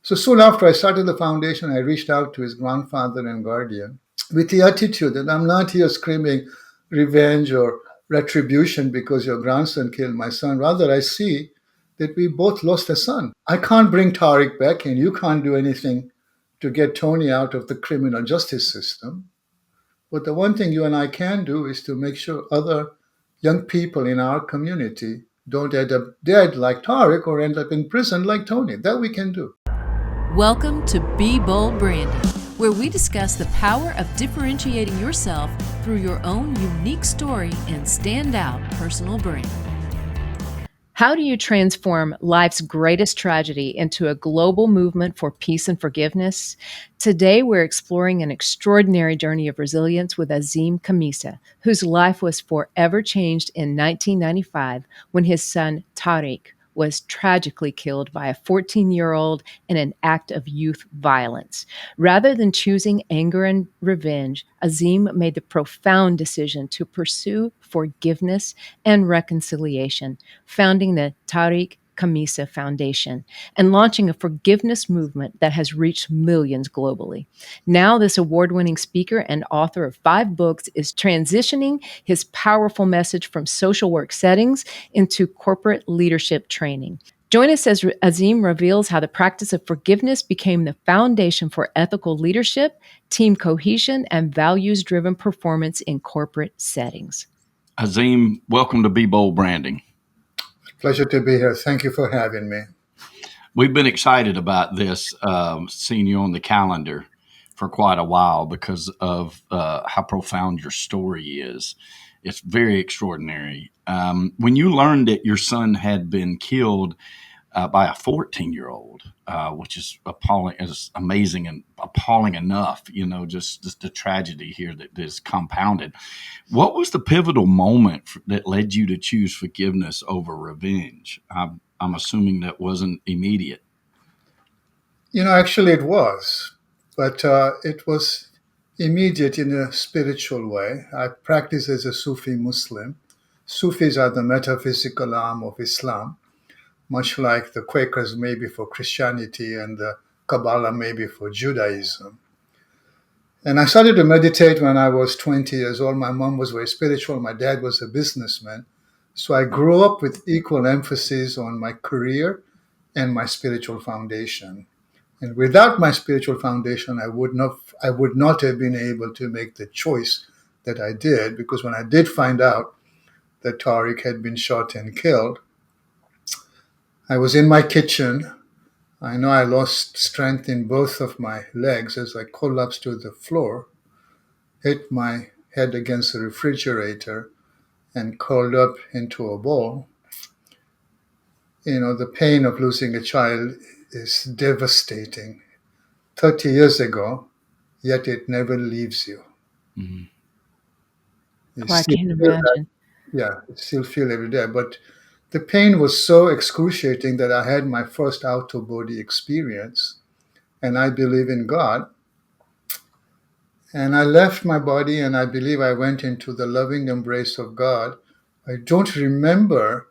So soon after I started the foundation, I reached out to his grandfather and guardian with the attitude that I'm not here screaming revenge or retribution because your grandson killed my son. Rather, I see that we both lost a son. I can't bring Tariq back, and you can't do anything to get Tony out of the criminal justice system. But the one thing you and I can do is to make sure other young people in our community don't end up dead like Tariq or end up in prison like Tony. That we can do. Welcome to Be Bold Branding, where we discuss the power of differentiating yourself through your own unique story and standout personal brand. How do you transform life's greatest tragedy into a global movement for peace and forgiveness? Today, we're exploring an extraordinary journey of resilience with Azim Khamisa, whose life was forever changed in 1995 when his son Tariq was tragically killed by a 14-year-old in an act of youth violence. Rather than choosing anger and revenge, Azim made the profound decision to pursue forgiveness and reconciliation, founding the Tariq Khamisa Foundation and launching a forgiveness movement that has reached millions globally. Now, this award-winning speaker and author of 5 books is transitioning his powerful message from social work settings into corporate leadership training. Join us as Azim reveals how the practice of forgiveness became the foundation for ethical leadership, team cohesion, and values-driven performance in corporate settings. Azim, welcome to Be Bold Branding. Pleasure to be here. Thank you for having me. We've been excited about this, seeing you on the calendar for quite a while because of how profound your story is. It's very extraordinary. When you learned that your son had been killed by a 14-year-old, which is appalling, is amazing and appalling enough, just the tragedy here that is compounded. What was the pivotal moment that led you to choose forgiveness over revenge? I'm assuming that wasn't immediate. Actually it was, but it was immediate in a spiritual way. I practice as a Sufi Muslim. Sufis are the metaphysical arm of Islam, much like the Quakers maybe for Christianity and the Kabbalah maybe for Judaism. And I started to meditate when I was 20 years old. My mom was very spiritual. My dad was a businessman. So I grew up with equal emphasis on my career and my spiritual foundation. And without my spiritual foundation, I would not have been able to make the choice that I did, because when I did find out that Tariq had been shot and killed, I was in my kitchen. I know I lost strength in both of my legs as I collapsed to the floor, hit my head against the refrigerator, and curled up into a ball. The pain of losing a child is devastating. 30 years ago, yet it never leaves you. Mm-hmm. I can imagine. You still feel every day. But the pain was so excruciating that I had my first out-of-body experience, and I believe in God. And I left my body, and I believe I went into the loving embrace of God. I don't remember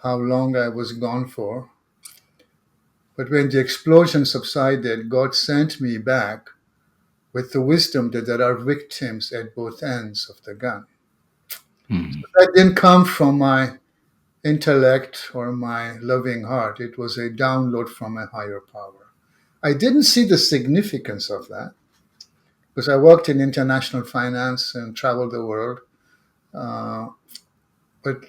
how long I was gone for. But when the explosion subsided, God sent me back with the wisdom that there are victims at both ends of the gun. So that didn't come from my intellect or my loving heart. It was a download from a higher power. I didn't see the significance of that because I worked in international finance and traveled the world. But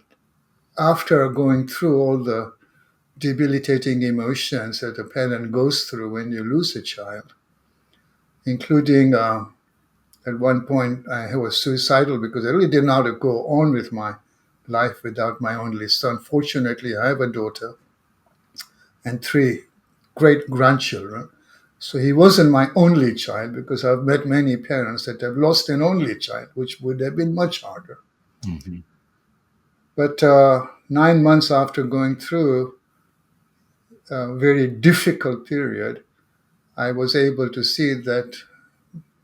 after going through all the debilitating emotions that a parent goes through when you lose a child, including at one point I was suicidal because I really didn't know how to go on with my life without my only son. Fortunately, I have a daughter and 3 great grandchildren. So he wasn't my only child, because I've met many parents that have lost an only child, which would have been much harder. Mm-hmm. But 9 months after going through a very difficult period, I was able to see that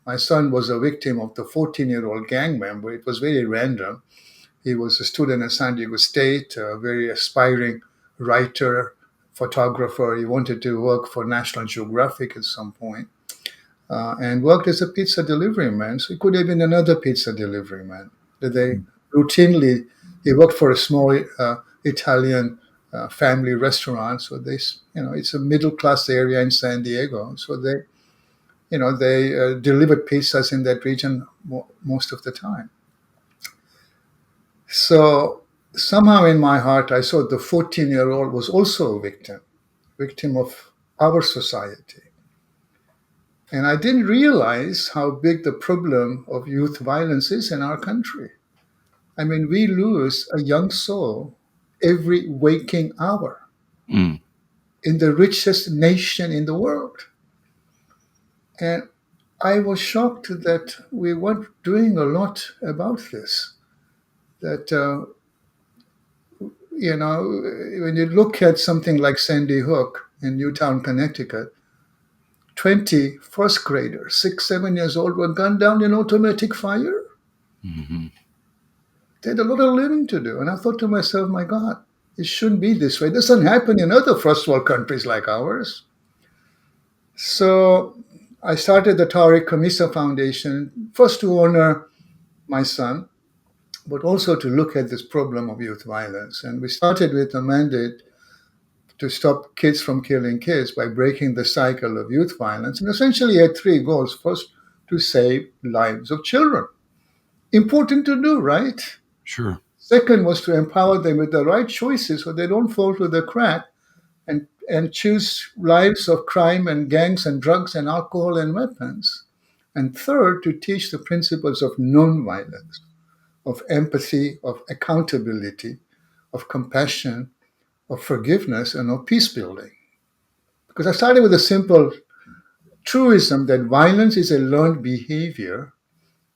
my son was a victim of the 14-year-old gang member. It was very random. He was a student at San Diego State, a very aspiring writer, photographer. He wanted to work for National Geographic at some point, and worked as a pizza delivery man. So he could have been another pizza delivery man. That they routinely, he worked for a small Italian family restaurant. So it's a middle class area in San Diego. So they delivered pizzas in that region most of the time. So somehow in my heart, I saw the 14-year-old was also a victim of our society. And I didn't realize how big the problem of youth violence is in our country. I mean, we lose a young soul every waking hour Mm. in the richest nation in the world. And I was shocked that we weren't doing a lot about this. That, when you look at something like Sandy Hook in Newtown, Connecticut, 20 first graders, 6, 7 years old, were gunned down in automatic fire. Hmm. They had a lot of living to do. And I thought to myself, my God, it shouldn't be this way. It doesn't happen in other first world countries like ours. So I started the Tariq Khamisa Foundation, first to honor my son, but also to look at this problem of youth violence. And we started with a mandate to stop kids from killing kids by breaking the cycle of youth violence. And essentially had three goals. First, to save lives of children. Important to do, right? Sure. Second was to empower them with the right choices so they don't fall through the crack and choose lives of crime and gangs and drugs and alcohol and weapons. And third, to teach the principles of nonviolence, of empathy, of accountability, of compassion, of forgiveness, and of peace building. Because I started with a simple truism that violence is a learned behavior.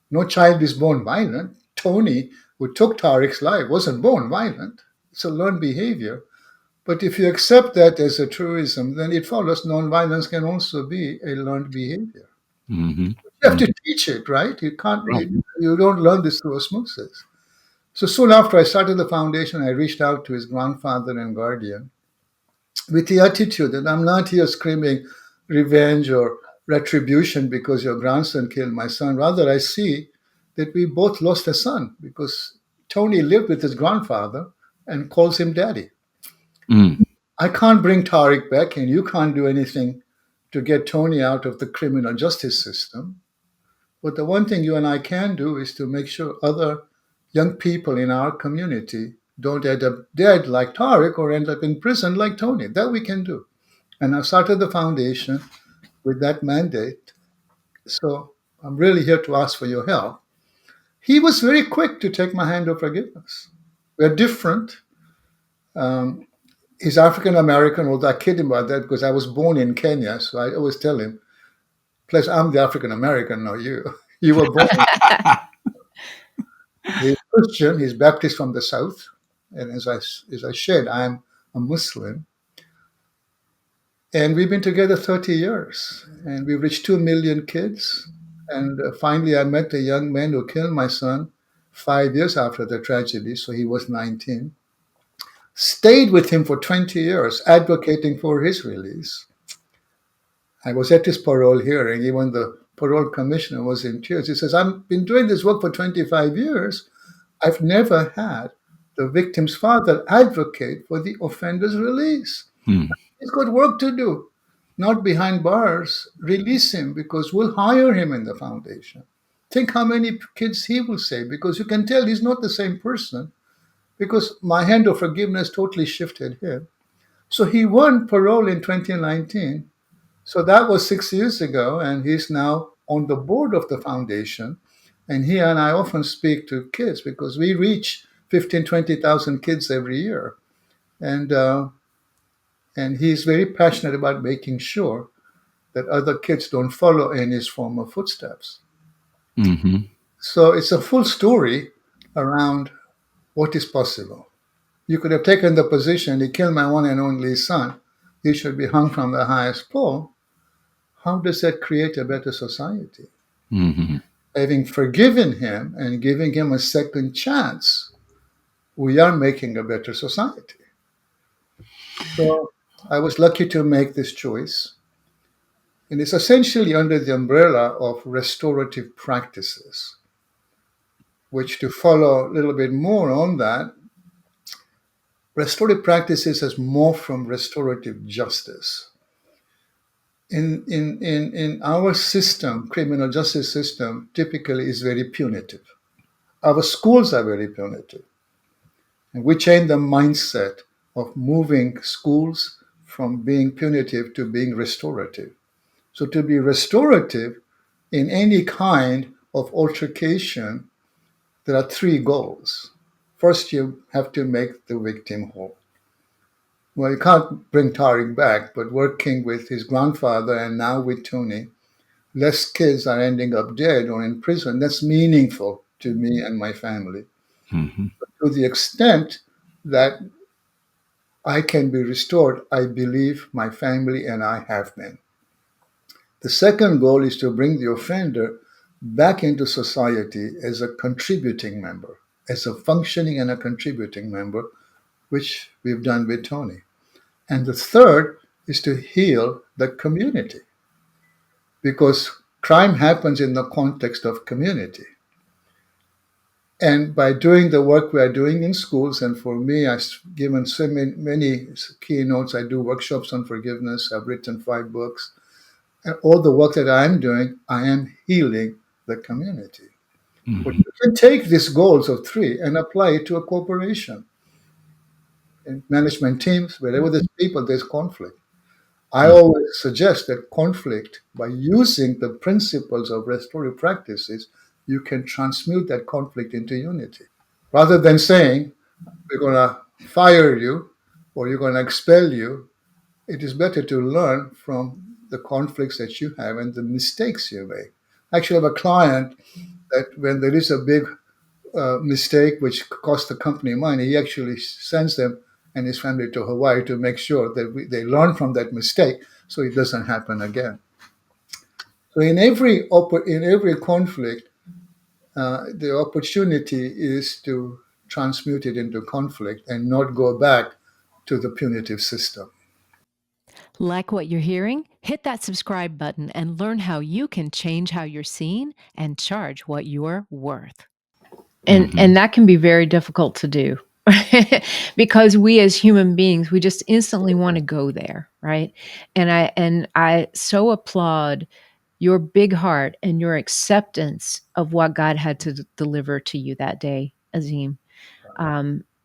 No child is born violent. Tony, who took Tariq's life, wasn't born violent. It's a learned behavior. But if you accept that as a truism, then it follows nonviolence can also be a learned behavior. Hmm. You have to teach it, right? You can't. Right. You don't learn this through osmosis. So soon after I started the foundation, I reached out to his grandfather and guardian with the attitude that I'm not here screaming revenge or retribution because your grandson killed my son. Rather, I see that we both lost a son because Tony lived with his grandfather and calls him daddy. Mm. I can't bring Tariq back, and you can't do anything to get Tony out of the criminal justice system. But the one thing you and I can do is to make sure other young people in our community don't end up dead like Tariq or end up in prison like Tony. That we can do. And I've started the foundation with that mandate. So I'm really here to ask for your help. He was very quick to take my hand of forgiveness. We're different. Um, he's African American, although I kid him about that because I was born in Kenya. So I always tell him, plus I'm the African American, not you. You were born. He's Christian. He's Baptist from the South. And as I shared, I'm a Muslim. And we've been together 30 years. And we've reached 2 million kids. And finally, I met the young man who killed my son 5 years after the tragedy. So he was 19. Stayed with him for 20 years, advocating for his release. I was at his parole hearing. Even the parole commissioner was in tears. He says, I've been doing this work for 25 years. I've never had the victim's father advocate for the offender's release. Mm. He's got work to do, not behind bars. Release him because we'll hire him in the foundation. Think how many kids he will save because you can tell he's not the same person because my hand of forgiveness totally shifted him. So he won parole in 2019. So that was 6 years ago, and he's now on the board of the foundation. And he and I often speak to kids because we reach 15, 20,000 kids every year. And he's very passionate about making sure that other kids don't follow in his former footsteps. Hmm. So it's a full story around what is possible. You could have taken the position, he killed my one and only son. He should be hung from the highest pole. How does that create a better society? Hmm. Having forgiven him and giving him a second chance, we are making a better society. So I was lucky to make this choice, and it's essentially under the umbrella of restorative practices, which, to follow a little bit more on that, restorative practices has more from restorative justice. In our system, criminal justice system, typically is very punitive. Our schools are very punitive. And we change the mindset of moving schools from being punitive to being restorative. So, to be restorative in any kind of altercation, there are three goals. First, you have to make the victim whole. Well, you can't bring Tariq back, but working with his grandfather and now with Tony, less kids are ending up dead or in prison. That's meaningful to me and my family. Hmm. To the extent that I can be restored, I believe my family and I have been. The second goal is to bring the offender back into society as a contributing member, as a functioning and a contributing member, which we've done with Tony. And the third is to heal the community because crime happens in the context of community. And by doing the work we are doing in schools, and for me, I've given so many keynotes, I do workshops on forgiveness, I've written 5 books, and all the work that I'm doing, I am healing the community. But Hmm. you can take these goals of three and apply it to a corporation. In management teams, wherever there's people, there's conflict. I always suggest that conflict, by using the principles of restorative practices, you can transmute that conflict into unity. Rather than saying, we're going to fire you or you're going to expel you, it is better to learn from the conflicts that you have and the mistakes you make. I actually have a client that when there is a big mistake which costs the company money, he actually sends them and his family to Hawaii to make sure that they learn from that mistake so it doesn't happen again. So in every conflict, the opportunity is to transmute it into conflict and not go back to the punitive system. Like what you're hearing? Hit that subscribe button and learn how you can change how you're seen and charge what you're worth. And Hmm. that can be very difficult to do. Because we as human beings, we just instantly want to go there, right? And I so applaud your big heart and your acceptance of what God had to deliver to you that day, Azim.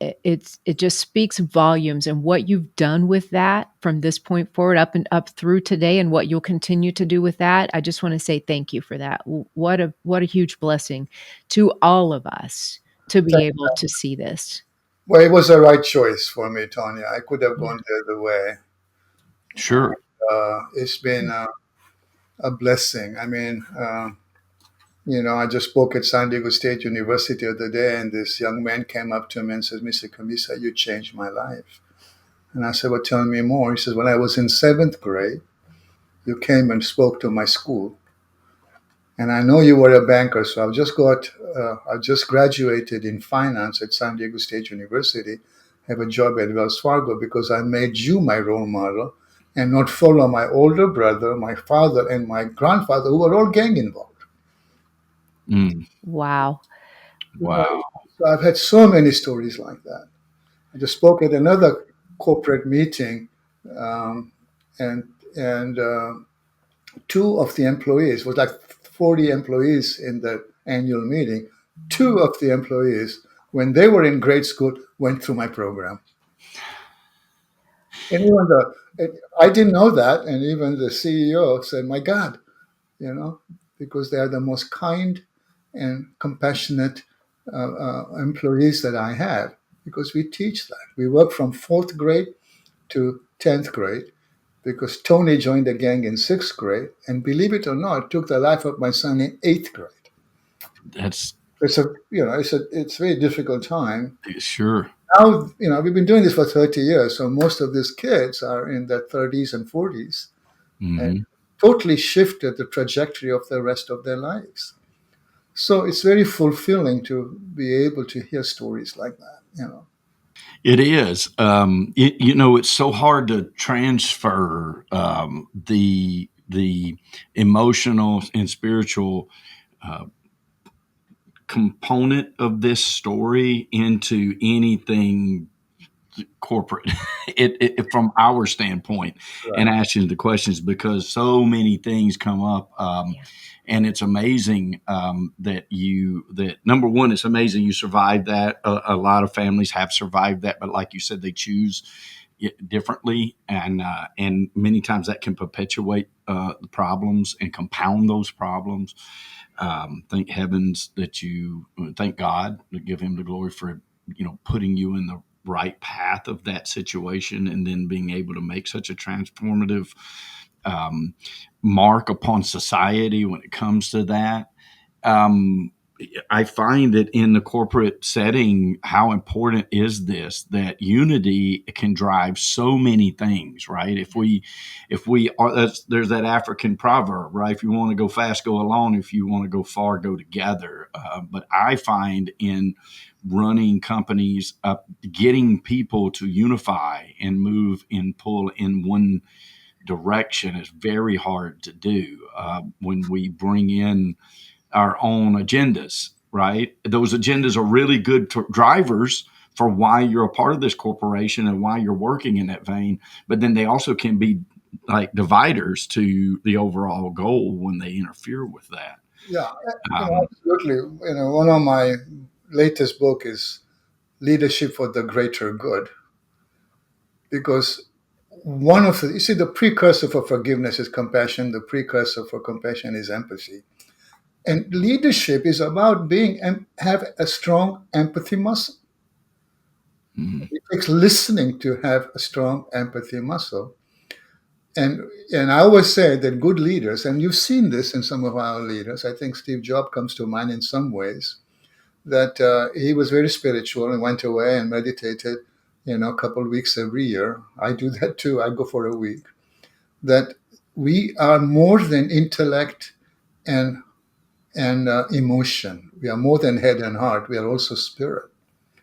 It just speaks volumes, and what you've done with that from this point forward, up and up through today, and what you'll continue to do with that. I just want to say thank you for that. What a huge blessing to all of us to be able to see this. Well, it was the right choice for me, Tanya. I could have Yeah. gone the other way. Sure. It's been a blessing. I mean, I just spoke at San Diego State University the other day, and this young man came up to me and says, Mr. Khamisa, you changed my life. And I said, well, tell me more. He says, when I was in seventh grade, you came and spoke to my school. And I know you were a banker, so I just graduated in finance at San Diego State University, have a job at Wells Fargo because I made you my role model and not follow my older brother, my father, and my grandfather, who were all gang involved. Mm. Wow. You know, Wow. so I've had so many stories like that. I just spoke at another corporate meeting, um, and and two of the employees was like 40 employees in the annual meeting. Two of the employees, when they were in grade school, went through my program. And I didn't know that, and even the CEO said, "My God, because they are the most kind and compassionate employees that I have, because we teach that. We work from fourth grade to 10th grade because Tony joined the gang in sixth grade, and believe it or not, took the life of my son in eighth grade. That's It's a very difficult time. sure. Now, we've been doing this for 30 years, so most of these kids are in their 30s and 40s, and Hmm. totally shifted the trajectory of the rest of their lives. So it's very fulfilling to be able to hear stories like that. It is. It's so hard to transfer the emotional and spiritual component of this story into anything corporate from our standpoint, and Right. asking the questions, because so many things come up. Yeah. And it's amazing that number one, it's amazing you survived that. A lot of families have survived that, but like you said, they choose it differently, and many times that can perpetuate the problems and compound those problems. Thank heavens that you thank God, to give Him the glory for putting you in the right path of that situation, and then being able to make such a transformative um, mark upon society when it comes to that. Um, I find that in the corporate setting, how important is this, that unity can drive so many things, right? If we are, there's that African proverb, right? If you want to go fast, go alone. If you want to go far, go together. But I find in running companies, getting people to unify and move and pull in one direction is very hard to do when we bring in our own agendas, right? Those agendas are really good drivers for why you're a part of this corporation and why you're working in that vein. But then they also can be like dividers to the overall goal when they interfere with that. Yeah, Um, absolutely. One of my latest book is Leadership for the Greater Good, because you see, the precursor for forgiveness is compassion. The precursor for compassion is empathy. And leadership is about have a strong empathy muscle. mhm, It takes listening to have a strong empathy muscle. And and I always say that good leaders, and you've seen this in some of our leaders. I think Steve Jobs comes to mind in some ways. That he was very spiritual and went away and meditated, a couple of weeks every year. I do that too. I go for a week. That we are more than intellect and emotion. We are more than head and heart. We are also spirit.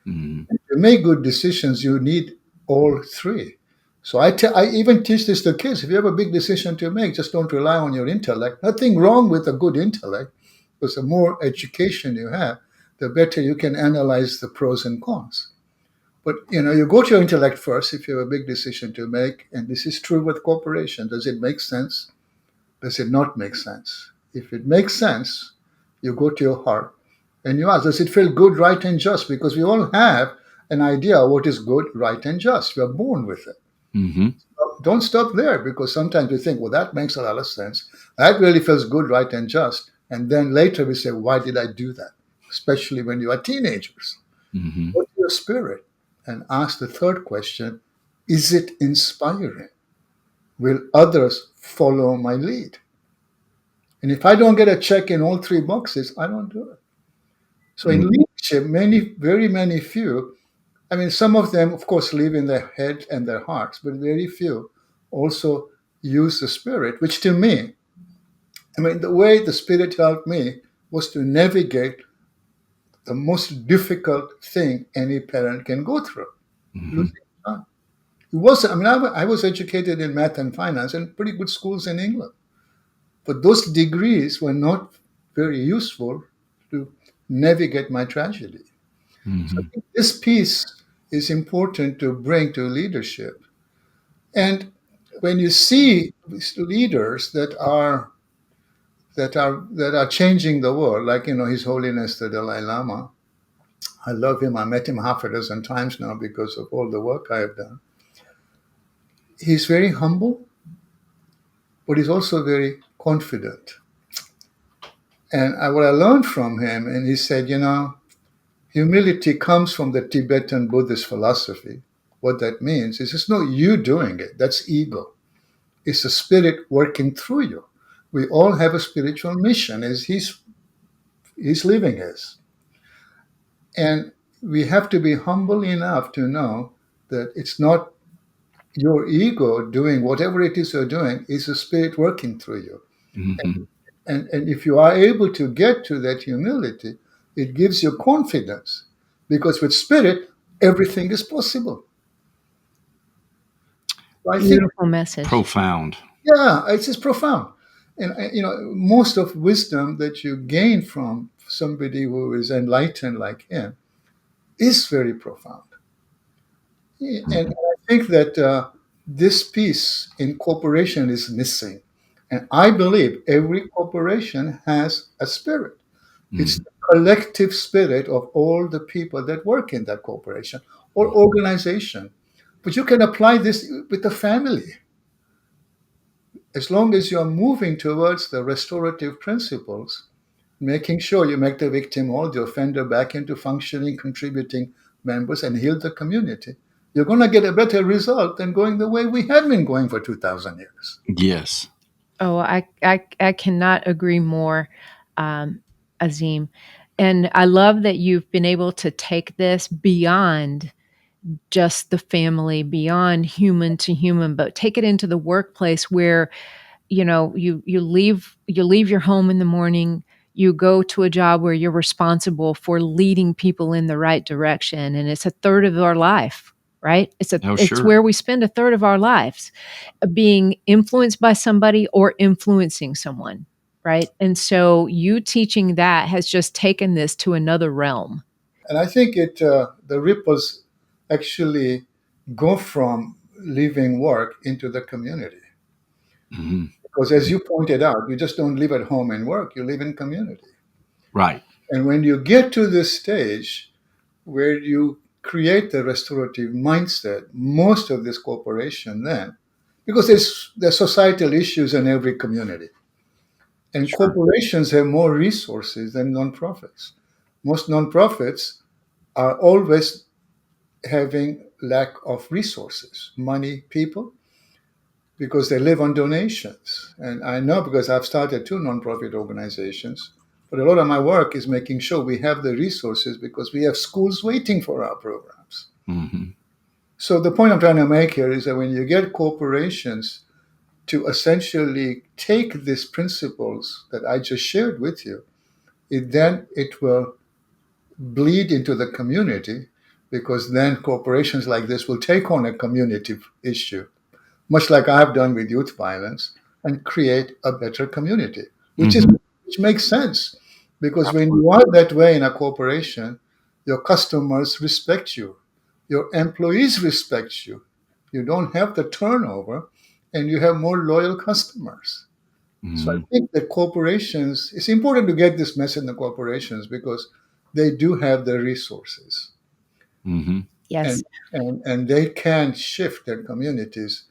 mhm, To make good decisions, you need all three. So I even teach this to kids. If you have a big decision to make, just don't rely on your intellect. Nothing wrong with a good intellect, because the more education you have, the better you can analyze the pros and cons. But you go to your intellect first if you have a big decision to make, and this is true with corporations. Does it make sense? Does it not make sense? If it makes sense, you go to your heart and you ask, does it feel good, right, and just? Because we all have an idea of what is good, right, and just. We are born with it. mhm, Don't stop there, because sometimes we think, well, that makes a lot of sense. That really feels good, right, and just. And then later we say, why did I do that? Especially when you are teenagers. mhm, What's your spirit? And ask the third question, is it inspiring? Will others follow my lead? And if I don't get a check in all three boxes, I don't do it. So in mhm, leadership, very many few, I mean, some of them, of course, live in their head and their hearts, but very few also use the spirit, which to me, I mean, the way the spirit helped me was to navigate the most difficult thing any parent can go through, mhm, losing a child. It was, I mean, I was educated in math and finance in pretty good schools in England. But those degrees were not very useful to navigate my tragedy. So I mhm, think this piece is important to bring to leadership. And when you see these leaders that are changing the world, like His Holiness the Dalai Lama, I love him. I met him half a dozen times now because of all the work I have done. He's very humble, but he's also very confident. And what I learned from him, and he said, humility comes from the Tibetan Buddhist philosophy. What that means is it's not you doing it, that's ego. It's the spirit working through you. We all have a spiritual mission as he's living as. And we have to be humble enough to know that it's not your ego doing whatever it is you're doing, it's the spirit working through you. mhm, And if you are able to get to that humility, it gives you confidence. Because with spirit, everything is possible. So I think, Beautiful message. Profound. yeah, it's just profound. And, most of wisdom that you gain from somebody who is enlightened like him is very profound. And Mhm. I think that this piece in cooperation is missing. And I believe every corporation has a spirit. It's Mhm. the collective spirit of all the people that work in that corporation or organization. But you can apply this with the family. As long as you're moving towards the restorative principles, making sure you make the victim or the offender back into functioning, contributing members and heal the community, you're going to get a better result than going the way we have been going for 2,000 years. Yes. Oh, I cannot agree more, Azim. And I love that you've been able to take this beyond just the family, beyond human to human, but take it into the workplace where you leave your home in the morning, you go to a job where you're responsible for leading people in the right direction, and it's a third of our life, right? Oh, It's sure. where we spend a third of our lives, being influenced by somebody or influencing someone, right? And so you teaching that has just taken this to another realm. And I think the ripples actually go from living work into the community. Hmm. Because as you pointed out, you just don't live at home and work, you live in community. Right. And when you get to this stage where you create the restorative mindset, most of this cooperation then, because there's societal issues in every community. And Sure. corporations have more resources than nonprofits. Most nonprofits are always having lack of resources, money, people, because they live on donations. And I know because I've started two nonprofit organizations, but a lot of my work is making sure we have the resources because we have schools waiting for our programs. Hmm. So the point I'm trying to make here is that when you get corporations to essentially take these principles that I just shared with you, it will bleed into the community because then corporations like this will take on a community issue much like I've done with youth violence, and create a better community, Hmm. which makes sense because when you are that way in a corporation, your customers respect you, your employees respect you, you don't have the turnover, and you have more loyal customers. So I Hmm. think that corporations, it's important to get this message in the corporations because they do have the resources Hmm. Yes. and they can shift their communities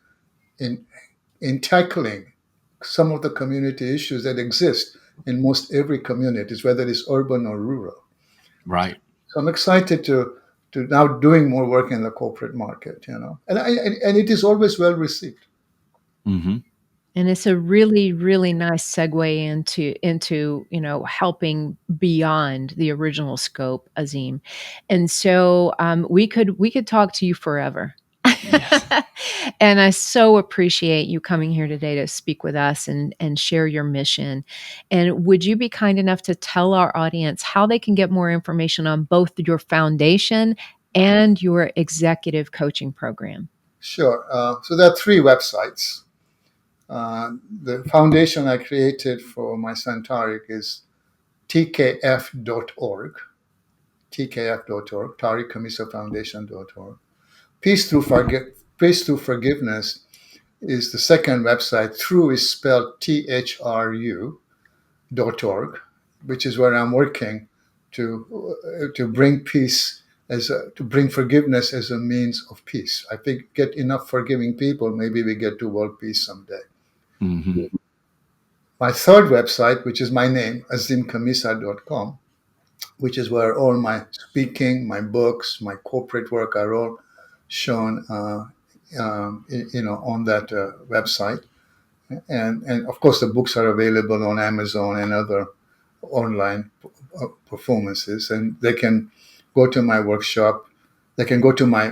in tackling some of the community issues that exist in most every communities, whether it's urban or rural. Right. So I'm excited to now doing more work in the corporate market, and it is always well received. Hmm. And it's a really, really nice segue into helping beyond the original scope, Azim. And so we could talk to you forever. Yes. And I so appreciate you coming here today to speak with us and share your mission. And would you be kind enough to tell our audience how they can get more information on both your foundation and your executive coaching program? Sure. So there are three websites. The foundation I created for my son Tariq is tkf.org, tkf.org, Tariq Khamisa Foundation.org. Peace Through Forgiveness is the second website. Through is spelled THRU.org, which is where I'm working to bring peace to bring forgiveness as a means of peace. I think get enough forgiving people, maybe we get to world peace someday. Hmm. My third website, which is my name, azimkhamisa.com, which is where all my speaking, my books, my corporate work are all shown, on that website. And of course, the books are available on Amazon and other online performances, and they can go to my workshop. They can go to my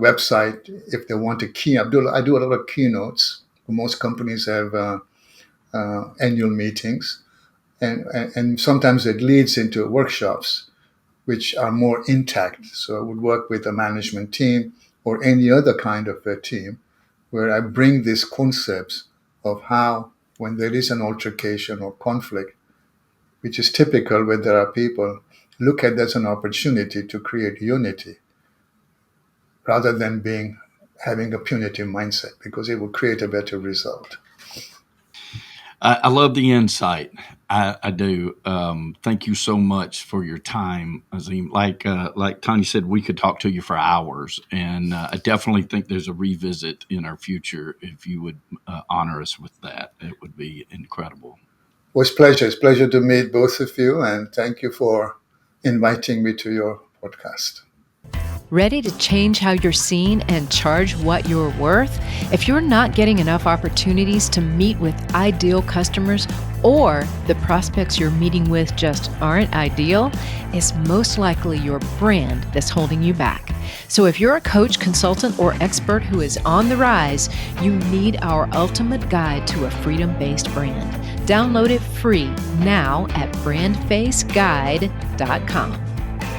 website if they want a key. I do a lot of keynotes. Most companies have annual meetings, and sometimes it leads into workshops which are more intact. So I would work with a management team or any other kind of a team where I bring these concepts of how, when there is an altercation or conflict, which is typical when there are people, look at it as an opportunity to create unity rather than having a punitive mindset, because it will create a better result. I love the insight. I do. Thank you so much for your time, Azim. Like Tanya said, we could talk to you for hours, and I definitely think there's a revisit in our future. If you would honor us with that, it would be incredible. Well, it's pleasure. It's a pleasure to meet both of you, and thank you for inviting me to your podcast. Ready to change how you're seen and charge what you're worth? If you're not getting enough opportunities to meet with ideal customers, or the prospects you're meeting with just aren't ideal, it's most likely your brand that's holding you back. So if you're a coach, consultant, or expert who is on the rise, you need our ultimate guide to a freedom-based brand. Download it free now at brandfaceguide.com.